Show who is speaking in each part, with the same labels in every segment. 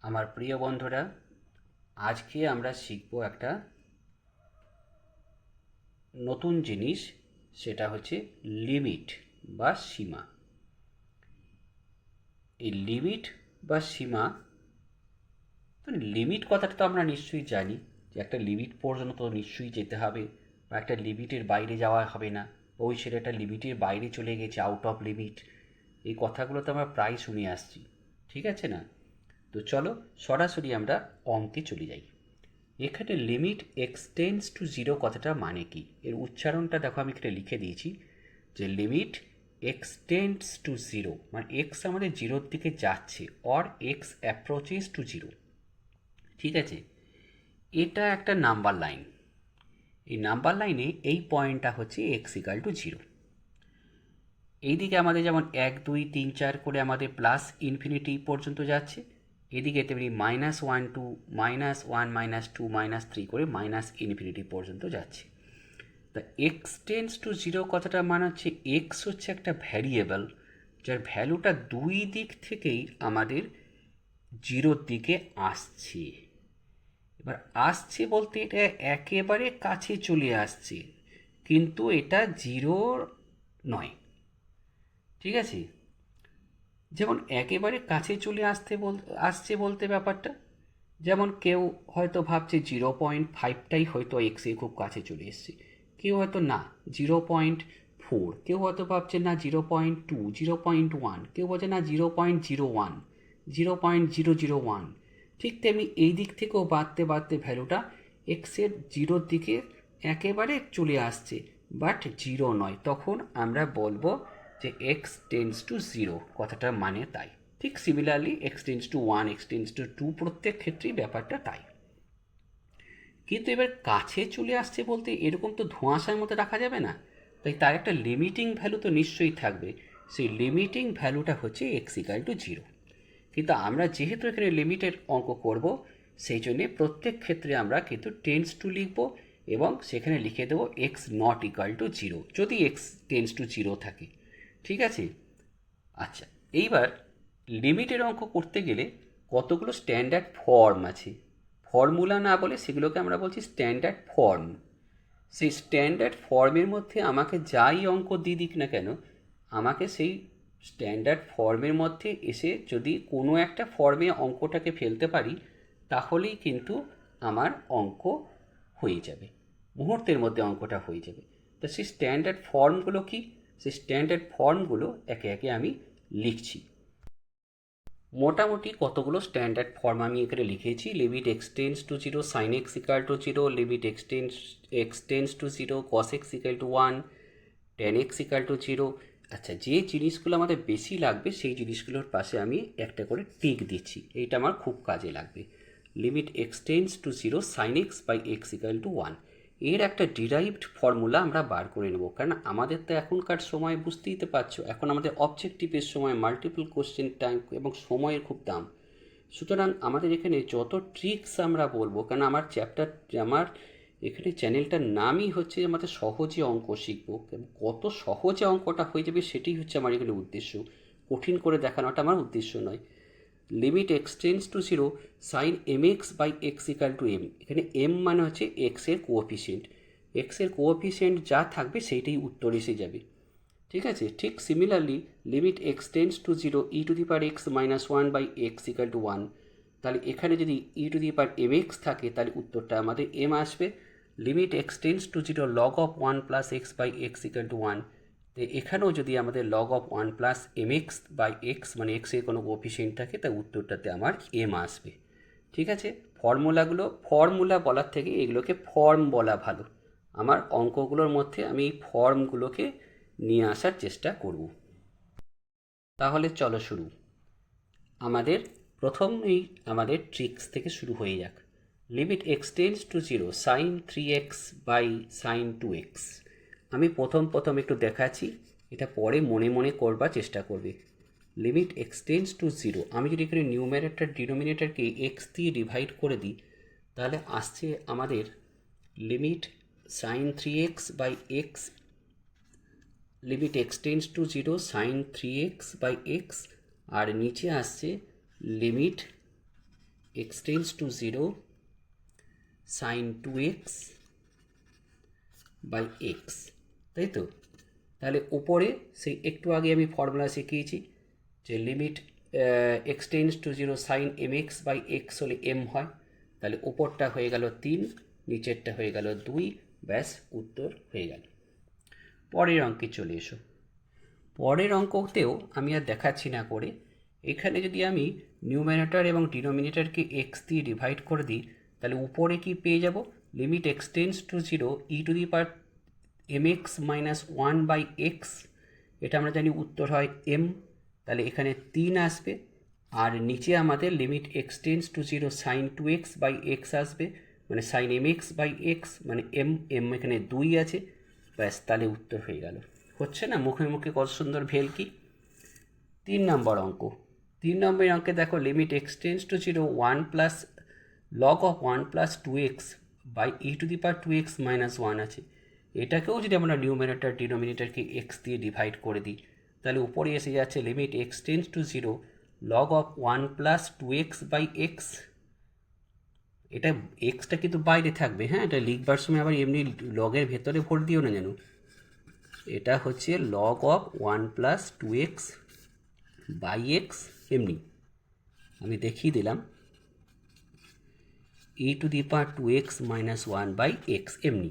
Speaker 1: আমার প্রিয় বন্ধুরা, আজকে আমরা শিখব একটা নতুন জিনিস। সেটা হচ্ছে লিমিট বা সীমা। এই লিমিট বা সীমা, তো লিমিট কথাটা তো আমরা নিশ্চয়ই জানি যে একটা লিমিট পর্যন্ত তো নিশ্চয়ই যেতে হবে, বা একটা লিমিটের বাইরে যাওয়া হবে না। ওই ছেলেটা লিমিটের বাইরে চলে গেছে, আউট অফ লিমিট। এই কথাগুলো তো আমরা প্রায় শুনে আসছি, ঠিক আছে না? তো চলো সরাসরি আমরা অঙ্কে চলে যাই। এখানে লিমিট এক্সটেন্ডস টু জিরো কথাটা মানে কি, এর উচ্চারণটা দেখো আমি এখানে লিখে দিয়েছি যে লিমিট এক্সটেন্ডস টু জিরো, মানে এক্স আমাদের জিরোর দিকে যাচ্ছে, or x approaches to zero. ঠিক আছে, এটা একটা নাম্বার লাইন। এই নাম্বার লাইনে এই পয়েন্টটা হচ্ছে এক্স ইকাল টু জিরো। এইদিকে আমাদের যেমন 1 2 3 4 করে আমাদের প্লাস ইনফিনিটি পর্যন্ত যাচ্ছে, এদিকে তেমনি -1 2 -1 -2 -3 করে মাইনাস ইনফিনিটি পর্যন্ত যাচ্ছে। তা এক্স টেন্স টু জিরো কথাটা মানে হচ্ছে এক্স হচ্ছে একটা ভ্যারিয়েবল যার ভ্যালুটা দুই দিক থেকেই আমাদের জিরোর দিকে আসছে। এবার আসছে বলতে এটা একেবারে কাছে চলে আসছে, কিন্তু এটা জিরোর নয়। ঠিক আছে, যেমন একেবারে কাছে চলে আসছে বলতে ব্যাপারটা, যেমন কেউ হয়তো ভাবছে 0.5টাই হয়তো এক্সে খুব কাছে চলে এসছে, কেউ হয়তো না 0.4, কেউ হয়তো ভাবছে না 0.2, 0.1, কেউ বলছে না 0.01, 0.001। ঠিক তেমনি এই দিক থেকেও বাড়তে বাড়তে ভ্যালুটা এক্সের জিরোর দিকে একেবারে চলে আসছে, বাট জিরো নয়। তখন আমরা বলবো যে এক্স টেন্ডস টু জিরো, কথাটার মানে তাই। ঠিক similarly x tends to one, x tends to two, প্রত্যেক ক্ষেত্রেই ব্যাপারটা তাই। কিন্তু এবার কাছে চলে আসছে বলতে এরকম তো ধোঁয়াশার মধ্যে রাখা যাবে না, তাই তার একটা লিমিটিং ভ্যালু তো নিশ্চয়ই থাকবে। সেই লিমিটিং ভ্যালুটা হচ্ছে এক্স ইকাল টু জিরো। কিন্তু আমরা যেহেতু এখানে লিমিটের অঙ্ক করব, সেই জন্যে প্রত্যেক ক্ষেত্রে আমরা কিন্তু টেন্স টু লিখব এবং সেখানে লিখে দেবো x not equal to zero, যদি এক্স টেন্স টু জিরো থাকে। ঠিক আছে, আচ্ছা। এইবার লিমিটের অঙ্ক করতে গেলে কতগুলো স্ট্যান্ডার্ড ফর্ম আছে, ফর্মুলা না বলে সেগুলোকে আমরা বলছি স্ট্যান্ডার্ড ফর্ম। সেই স্ট্যান্ডার্ড ফর্মের মধ্যে আমাকে যাই অঙ্ক দিয়ে দিক না কেন, আমাকে সেই স্ট্যান্ডার্ড ফর্মের মধ্যে এসে যদি কোনো একটা ফর্মে অঙ্কটাকে ফেলতে পারি, তাহলেই কিন্তু আমার অঙ্ক হয়ে যাবে, মুহূর্তের মধ্যে অঙ্কটা হয়ে যাবে। তো সেই স্ট্যান্ডার্ড ফর্মগুলো কি, সেই স্ট্যান্ডার্ড ফর্মগুলো একে একে আমি লিখছি। মোটামুটি কতগুলো স্ট্যান্ডার্ড ফর্ম আমি এখানে লিখেছি। Limit এক্সটেন্স to zero sine x equal to zero, limit এক্সটেন্স to zero cos x equal to one, tan x equal to zero. আচ্ছা, যে জিনিসগুলো আমাদের বেশি লাগবে সেই জিনিসগুলোর পাশে আমি একটা করে টিক দিচ্ছি, এইটা আমার খুব কাজে লাগবে। Limit এক্সটেন্স to zero sine x by x equal to one, এর একটা ডিরাইভড ফর্মুলা আমরা বার করে নেব, কারণ আমাদের তো এখনকার সময় বুঝতেই তো পারছো, এখন আমাদের অবজেক্টিভের সময় মাল্টিপল কোশ্চেন টাইম এবং সময়ের খুব দাম। সুতরাং আমাদের এখানে যত ট্রিক্স আমরা বলবো, কারণ আমার এখানে চ্যানেলটার নামই হচ্ছে আমাদের সহজে অঙ্ক শিখবো, কত সহজে অঙ্কটা হয়ে যাবে সেটাই হচ্ছে আমার এখানে উদ্দেশ্য, কঠিন করে দেখানোটা আমার উদ্দেশ্য নয়। Limit এক্সটেন্স to zero sine m x by x equal to m, এখানে এম মানে হচ্ছে এক্সের কোঅফিসিয়েন্ট, এক্সের কোঅফিসিয়েন্ট যা থাকবে সেইটাই উত্তর এসে যাবে। ঠিক আছে, ঠিক similarly limit এক্সটেন্স to zero e to the power x minus one by x equal to one, তাহলে এখানে যদি e to the power m x থাকে তাহলে উত্তরটা আমাদের এম আসবে। Limit এক্সটেন্স to zero log of one plus x by x equal to one, তো এখানেও যদি আমাদের log of one plus m x by x মানে এক্সের কোনো কোফিসিয়েন্ট থাকে, তাই উত্তরটাতে আমার এম আসবে। ঠিক আছে, ফর্মুলা বলার থেকে এগুলোকে ফর্ম বলা ভালো। আমার অঙ্কগুলোর মধ্যে আমি এই ফর্মগুলোকে নিয়ে আসার চেষ্টা করব। তাহলে চলো শুরু। আমাদের প্রথমেই আমাদের ট্রিক্স থেকে শুরু হয়ে যাক। Limit এক্সটেন্স to zero sine 3x by sine 2x। আমি প্রথম একটু দেখাচ্ছি, এটা পরে মনে মনে করবার চেষ্টা করবে। লিমিট এক্সটেন্স টু জিরো, আমি যদি এখানে নিউমারেটর ডিনোমিনেটরকে এক্স দিয়ে ডিভাইড করে দিই, তাহলে আসছে আমাদের limit sine 3x by x, limit এক্সটেন্স to zero sine 3x by x, আর নিচে আসছে limit x tends to zero sine 2x by x, তাই তো? তাহলে উপরে সেই একটু আগে আমি ফর্মুলা শিখিয়েছি যে limit x tends to zero sine m x by x হলে এম হয়, তাহলে উপরটা হয়ে গেল 3, নিচেরটা হয়ে গেল 2, ব্যাস উত্তর হয়ে গেল। পরের অঙ্কে চলে এসো। পরের অঙ্কতেও আমি আর দেখাচ্ছি না করে, এখানে যদি আমি নিউমিনেটর এবং ডিনোমিনেটরকে এক্স দিয়ে ডিভাইড করে দিই, তাহলে উপরে কি পেয়ে যাব? Limit x tends to zero e to the power m x minus 1 by x, এটা আমরা জানি উত্তর হয় এম, তাহলে এখানে 3 আসবে। আর নিচে আমাদের limit x tends to zero sine 2x by x আসবে, মানে sine m x by x মানে এম, এম এখানে 2 আছে, ব্যাস তাহলে উত্তর হয়ে গেল। হচ্ছে না মুখে মুখে কত সুন্দর ভেল কি। 3 নম্বর অঙ্ক। 3 নম্বর অঙ্কে দেখো limit x tends to zero 1 plus log of 1 plus 2x by e to the power 2x minus 1 আছে। এটাকেও যদি আমরা নিউমিনেটর ডিনোমিনেটরকে এক্স দিয়ে ডিভাইড করে দিই, তাহলে উপরে এসে যাচ্ছে limit x tends to zero log of 1 plus 2x by x. এটা এক্সটা কিন্তু বাইরে থাকবে, হ্যাঁ, এটা লিখবার সময় আবার এমনি লগের ভেতরে ভর দিও না যেন। এটা হচ্ছে log of 1 plus 2x by x, এমনি আমি দেখিয়ে দিলাম e to the power 2x minus 1 by x, এমনি।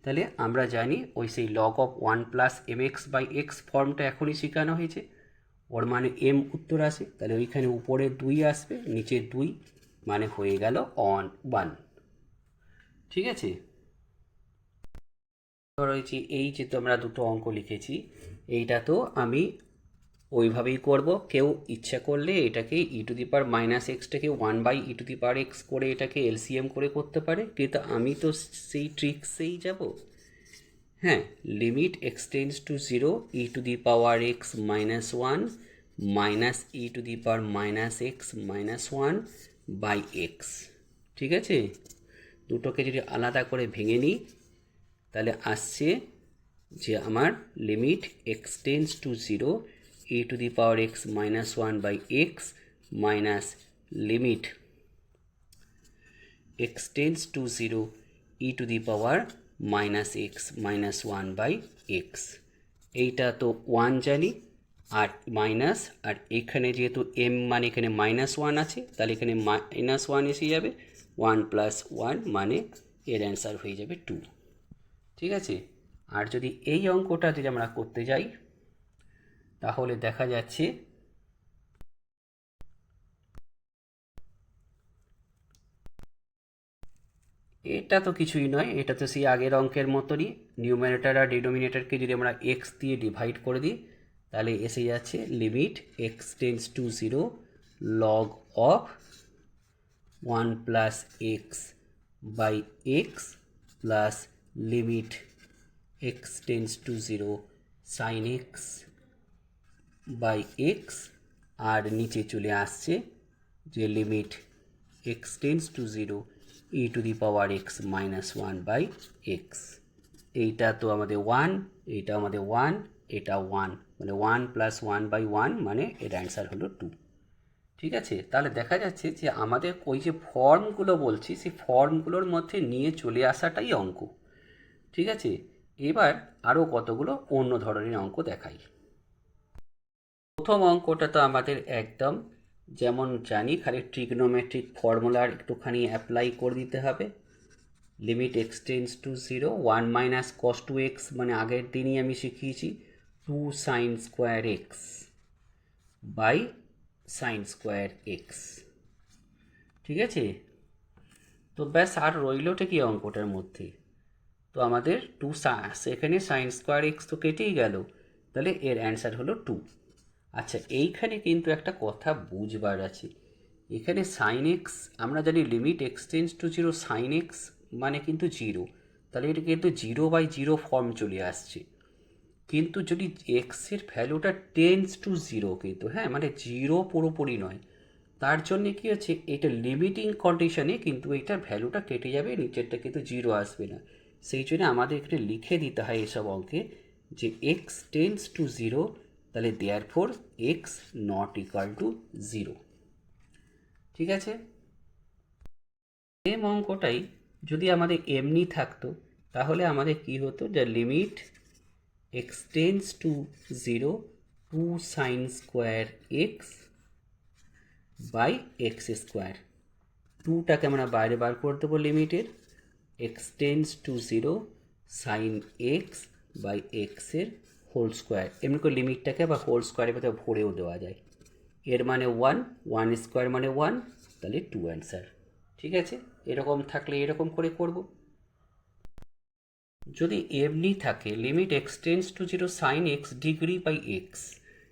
Speaker 1: তাহলে আমরা জানি ওই সেই log of 1 plus m x by x ফর্মটা এখনই শেখানো হয়েছে, ওর মানে এম উত্তর আসে, তাহলে ওইখানে উপরে 2 আসবে, নিচে 2, মানে হয়ে গেল 1। ঠিক আছে, রয়েছে এই যে তোমরা দুটো অঙ্ক লিখেছি, এইটা তো আমি ওইভাবেই করব। কেউ ইচ্ছা করলে এটাকে e to the power minus এক্সটাকে 1 by e to the power x করে এটাকে এলসিএম করে করতে পারে, কিন্তু আমি তো সেই ট্রিক্সেই যাব। হ্যাঁ, limit x tends to zero e to the power x minus 1 minus e to the power minus x minus 1 by x. ঠিক আছে, দুটোকে যদি আলাদা করে ভেঙে নিই, তাহলে আসছে যে আমার limit x tends to zero e to the power x minus 1 by x minus limit x tends to zero e to the power minus x minus 1 by x. এইটা তো 1 জানি, আর মাইনাস, আর এখানে যেহেতু এম মানে এখানে মাইনাস 1 আছে, তাহলে এখানে মাইনাস 1 এসে যাবে, 1 প্লাস 1 মানে এর অ্যান্সার হয়ে যাবে 2। ঠিক আছে, আর যদি এই অঙ্কটা যদি আমরা করতে যাই, তাহলে দেখা যাচ্ছে এটা তো কিছুই নয়, এটা তো সেই আগের অঙ্কের মতনই, নিউমিনেটর আর ডিনোমিনেটরকে যদি আমরা এক্স দিয়ে ডিভাইড করে দিই, তাহলে এসে যাচ্ছে limit x tends to zero log of 1 plus x by x plus limit x tends to zero sine x by x, আর নিচে চলে আসছে যে limit x tends to zero e to the power x minus 1 by x. এইটা তো আমাদের 1, এইটা আমাদের 1, এটা 1, মানে 1 প্লাস 1 বাই 1 মানে এর অ্যান্সার হলো 2। ঠিক আছে, তাহলে দেখা যাচ্ছে যে আমাদের ওই যে ফর্মগুলো বলছি, সেই ফর্মগুলোর মধ্যে নিয়ে চলে আসাটাই অঙ্ক। ঠিক আছে, এবার আরও কতগুলো অন্য ধরনের অঙ্ক দেখাই। প্রথম অঙ্কটা তো আমাদের একদম যেমন জানি, খালি ট্রিগনোমেট্রিক ফর্মুলার একটুখানি অ্যাপ্লাই করে দিতে হবে। Limit x tends to zero 1 minus cos 2x, মানে আগের দিনই আমি শিখিয়েছি 2 sine square x by sine square x. ঠিক আছে, তো ব্যাস আর রইলটা কি অঙ্কটার মধ্যে, তো আমাদের 2 সেখানে সাইন স্কোয়ার এক্স তো কেটেই গেল, তাহলে এর অ্যান্সার হলো 2। আচ্ছা, এইখানে কিন্তু একটা কথা বুঝবার আছে, এখানে সাইন এক্স আমরা জানি limit x tends to zero sine x মানে কিন্তু জিরো, তাহলে এটা কিন্তু 0/0 ফর্ম চলে আসছে। কিন্তু যদি এক্সের ভ্যালুটা টেন্স টু জিরো, কিন্তু হ্যাঁ মানে জিরো পুরোপুরি নয়, তার জন্যে কী হচ্ছে, এটা লিমিটিং কন্ডিশনে কিন্তু এইটার ভ্যালুটা কেটে যাবে, নিচেরটা কিন্তু জিরো আসবে না। সেই জন্য আমাদের এখানে লিখে দিতে হয় এসব অঙ্কে যে এক্স টেন্স টু জিরো, তাহলে therefore x not equal to zero. ঠিক আছে, সেম অঙ্কটাই যদি আমাদের এমনি থাকতো তাহলে আমাদের কি হতো, যে limit x tends to 0 2 sine square x by x square, টুটাকে আমরা বাইরে বার করে দেবো লিমিটের, x tends to 0 sine x by এক্সের হোল স্কোয়ার, এমনি করে লিমিটটাকে আবার হোল স্কোয়ারের ভেতরে ভরেও দেওয়া যায়, এর মানে 1 1 স্কোয়ার মানে 1, তাহলে 2 অ্যান্সার। ঠিক আছে, এরকম থাকলে এরকম করে করব। যদি এমনি থাকে limit x tends to 0 sine x degree by x,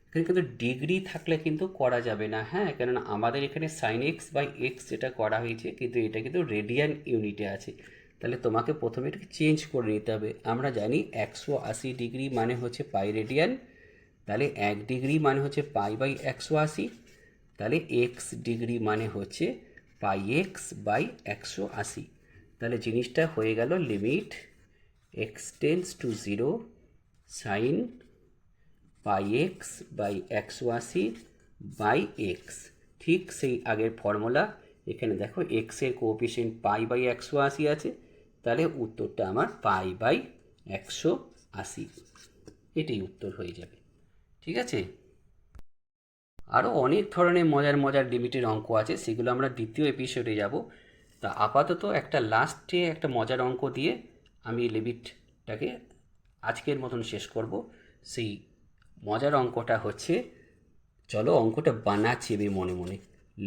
Speaker 1: এখানে কিন্তু ডিগ্রি থাকলে কিন্তু করা যাবে না, হ্যাঁ, কেননা আমাদের এখানে সাইন এক্স বাই এক্স যেটা করা হয়েছে কিন্তু এটা কিন্তু রেডিয়ান ইউনিটে আছে, তাহলে তোমাকে প্রথমে এটাকে চেঞ্জ করে নিতে হবে। আমরা জানি 180 ডিগ্রি মানে হচ্ছে পাই রেডিয়ান, তাহলে 1 ডিগ্রি মানে হচ্ছে পাই বাই 180, তাহলে এক্স ডিগ্রি মানে হচ্ছে পাই এক্স বাই 180, তাহলে জিনিসটা হয়ে গেল limit x tends to 0 sine pi x by 180 by x, ঠিক সেই আগের ফর্মুলা। এখানে দেখো এক্সের কোএফিসিয়েন্ট পাই বাই 180 আছে, তাহলে উত্তরটা আমার পাই বাই 180, এটাই উত্তর হয়ে যাবে। ঠিক আছে, আরও অনেক ধরনের মজার মজার লিমিটের অঙ্ক আছে, সেগুলো আমরা দ্বিতীয় এপিসোডে যাব। তা আপাতত একটা লাস্টে একটা মজার অঙ্ক দিয়ে আমি লিমিটটাকে আজকের মতন শেষ করব। সেই মজার অঙ্কটা হচ্ছে, চলো অঙ্কটা বানাচ্ছি আমি মনে মনে।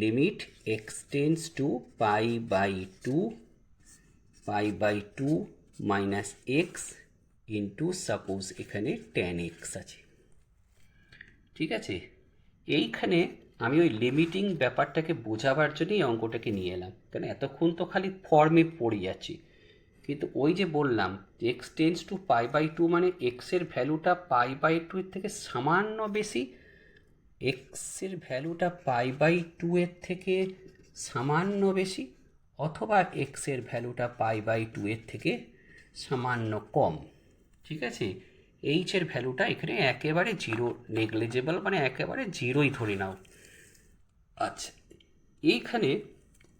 Speaker 1: Limit x tends to pi by two minus x into suppose এখানে ট্যান এক্স আছে। ঠিক আছে, এইখানে আমি ওই লিমিটিং ব্যাপারটাকে বোঝাবার জন্যই অঙ্কটাকে নিয়ে এলাম, কারণ এতক্ষণ তো খালি ফর্মে পড়ে যাচ্ছি, কিন্তু ওই যে বললাম যে x tends to pi by two মানে এক্সের ভ্যালুটা পাই বাই টু এর থেকে সামান্য বেশি, এক্সের ভ্যালুটা পাই বাই টু এর থেকে সামান্য বেশি, অথবা এক্সের ভ্যালুটা পাই বাই টু এর থেকে সামান্য কম। ঠিক আছে, এইচের ভ্যালুটা এখানে একেবারে জিরো, নেগলিজেবল মানে একেবারে জিরোই ধরে নাও। আচ্ছা, এইখানে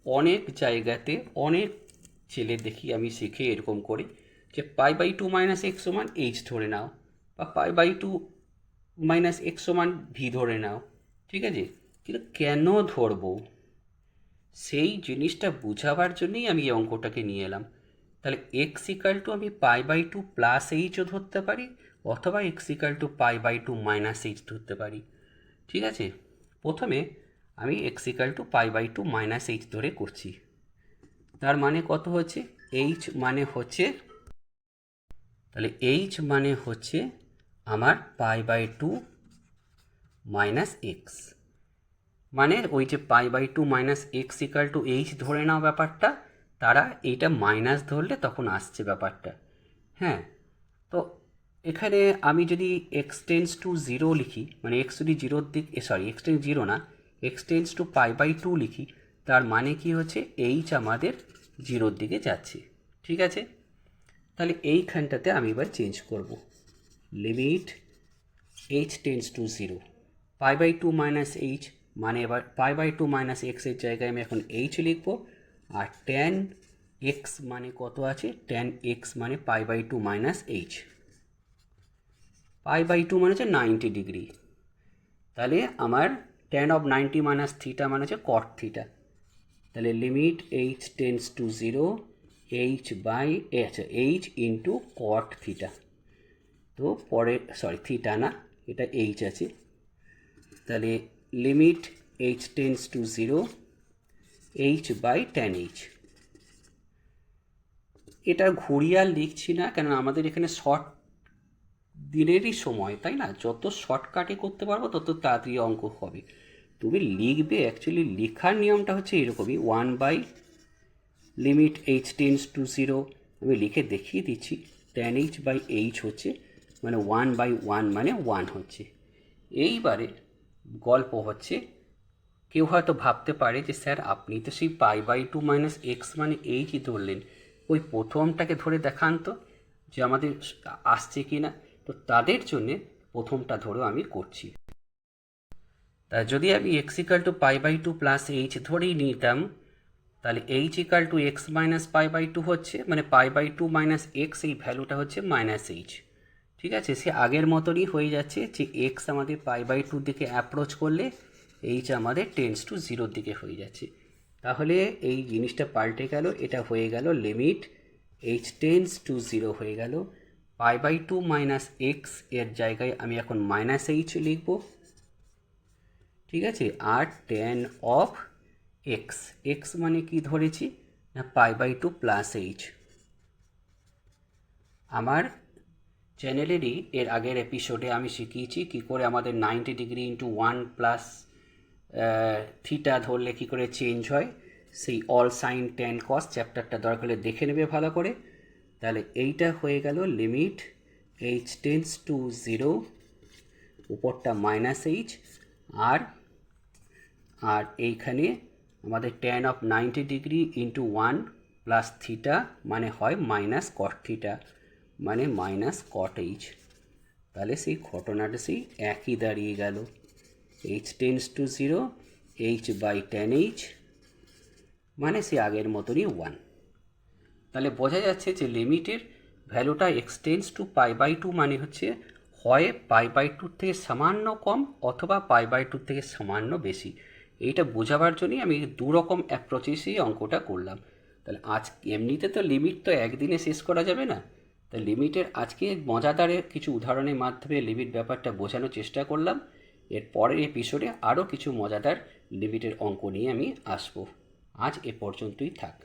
Speaker 1: অনেক জায়গাতে অনেক ছেলে দেখি আমি শিখে এরকম করি যে pi by two minus x সমান এইচ ধরে নাও, বা pi by two minus x সমান ভি ধরে নাও। ঠিক আছে, কিন্তু কেন ধরবো সেই জিনিসটা বোঝাবার জন্যই আমি এই অঙ্কটাকে নিয়ে এলাম। তাহলে এক্স ইকাল টু আমি পাই বাই টু প্লাস এইচও ধরতে পারি, অথবা x equal to pi by two minus H ধরতে পারি। ঠিক আছে, প্রথমে আমি x equal to pi by two minus H ধরে করছি। তার মানে কত হচ্ছে, এইচ মানে হচ্ছে, তাহলে এইচ মানে হচ্ছে আমার pi by two minus x, মানে ওই যে pi by two minus x equal to H ধরে নাও ব্যাপারটা, তারা এইটা মাইনাস ধরলে তখন আসছে ব্যাপারটা। হ্যাঁ, তো এখানে আমি যদি এক্স টেন্স টু 0 লিখি, মানে এক্স যদি জিরোর দিক, সরি এক্স টেন্স 0 না, x tends to pi by two লিখি, তার মানে কি হচ্ছে এইচ আমাদের জিরোর দিকে যাচ্ছে। ঠিক আছে, তাহলে এইখানটাতে আমি এবার চেঞ্জ করব, limit H tends to 0 pi by two minus H, মানে এবার পাই বাই টু মাইনাস এক্সের জায়গায় আমি এখন এইচ লিখব, আর ট্যান এক্স মানে কত আছে, ট্যান এক্স মানে pi by two minus H, pi by two মানে হচ্ছে 90 ডিগ্রি, তাহলে আমার ট্যান অফ 90 মাইনাস থিটা মানে হচ্ছে কট থিটা, তাহলে limit H tends to 0 H by আচ্ছা এইচ ইন্টু কট থিটা, তো পরে সরি থিটা না, এটা এইচ আছে, তাহলে limit H tends to 0 H by tan H. এটা ঘুরিয়ে আর লিখছি না, কেন আমাদের এখানে শর্ট দিনেরই সময়, তাই না, যত শর্টকাটে করতে পারবো তত তাড়াতাড়ি অঙ্ক হবে। তুমি লিখবে, অ্যাকচুয়ালি লেখার নিয়মটা হচ্ছে এরকমই, 1 by limit H tends to 0, আমি লিখে দেখিয়ে দিচ্ছি, ট্যান এইচ বাই এইচ হচ্ছে মানে 1 বাই 1 মানে 1 হচ্ছে। এইবারে গল্প হচ্ছে, কেউ হয়তো ভাবতে পারে যে স্যার আপনি তো সেই pi by two minus x মানে এইচই ধরলেন, ওই প্রথমটাকে ধরে দেখান তো যে আমাদের আসছে কি না, তো তাদের জন্যে প্রথমটা ধরেও আমি করছি। তা যদি আমি x=π/2 + h ধরেই নিতাম, তাহলে h=x - π/2 হচ্ছে, মানে π/2 - x, এই ভ্যালুটা হচ্ছে -h। ঠিক আছে, সে আগের মতনই হয়ে যাচ্ছে যে x আমাদের π/2 দিকে অ্যাপ্রোচ করলে h আমাদের টেন্ডস টু 0 দিকে হয়ে যাচ্ছে। তাহলে এই জিনিসটা পাল্টে গেল, এটা হয়ে গেল লিমিট h টেন্ডস টু 0 হয়ে গেল। π/2 - x এর জায়গায় আমি এখন -h লিখব। ঠিক আছে, আর tan অফ এক্স, এক্স মানে কি ধরেছি না π/2 + h। আমার চ্যানেলেরই এর আগের এপিসোডে আমি শিখিয়েছি কী করে আমাদের 90° × 1 + থিটা ধরলে কী করে চেঞ্জ হয়, সেই অল সাইন ট্যান কস চ্যাপ্টারটা দরকার হলে দেখে নেবে ভালো করে। তাহলে এইটা হয়ে গেল লিমিট h টেন্ডস টু 0, উপরটা -h, আর এইখানে আমাদের tan অফ 90° × 1 + থিটা মানে হয় -cot থিটা, মানে -cot h। তাহলে সেই ঘটনাটা সেই একই দাঁড়িয়ে গেল, h tends to 0, h/tan h, মানে সে আগের মতনই 1। তাহলে বোঝা যাচ্ছে যে লিমিটের ভ্যালুটা x টেন্ডস টু π/2 মানে হচ্ছে হয় π/2 থেকে সামান্য কম অথবা π/2 থেকে সামান্য বেশি। এইটা বোঝাবার জন্যই আমি দু রকম অ্যাপ্রোচেসেই অঙ্কটা করলাম। তাহলে আজ এমনিতে তো লিমিট তো একদিনে শেষ করা যাবে না, তাই লিমিটের আজকে মজাদারের কিছু উদাহরণের মাধ্যমে লিমিট ব্যাপারটা বোঝানোর চেষ্টা করলাম। এর পরের এপিসোডে আরও কিছু মজাদার লিমিটের অঙ্ক নিয়ে আমি আসবো। আজ এ পর্যন্তই থাক।